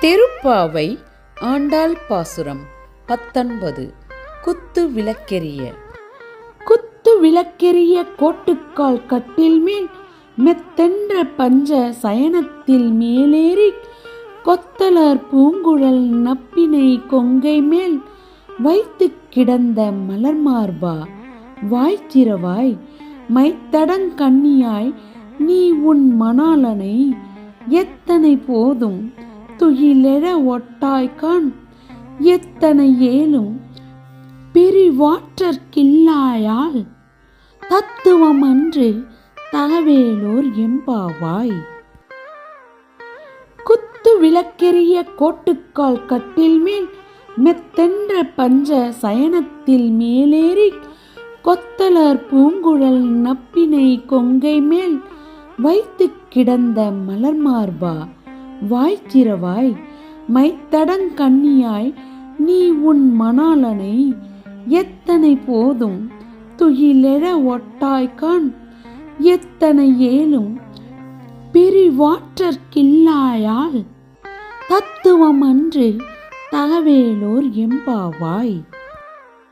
திருப்பாவை ஆண்டாள் பாசுரம் 19. குத்து விளக்கெரிய. குத்து விளக்கெரிய கோட்டுக்கால் கட்டில் மேல் மெத்தென்ற பஞ்ச சயனத்தில் மேலேறி கொத்தலர் பூங்குழல் நப்பினை கொங்கை மேல் வைத்து கிடந்த மலர் மார்பா வாய்ச்சிரவாய் மைத்தடங் கண்ணியாய் நீ உன் மணாளனை எத்தனை போதும் துயிலெழ ஒட்டாய்கான் எத்தனை ஏலும் பிரிவாற்றற்கில்லாயால் தத்துவம் அன்று தகவேலோர் எம்பாவாய். குத்து விளக்கெரிய கோட்டுக்கால் கட்டில் மேல் மெத்தென்ற பஞ்ச சயனத்தில் மேலேறி கொத்தலர் பூங்குழல் நப்பினை கொங்கை மேல் வைத்து கிடந்த மலர் மார்பா வாய்ச்சிரவாய் மைத்தடங் கண்ணியாய் நீ உன் மணாளனை எத்தனை போதும் துயிலெழ ஒட்டாய்கான் எத்தனை ஏலும் பிரிவாற்றற்கில்லாயால் தத்துவம் அன்று தகவேலோர் எம்பாவாய்.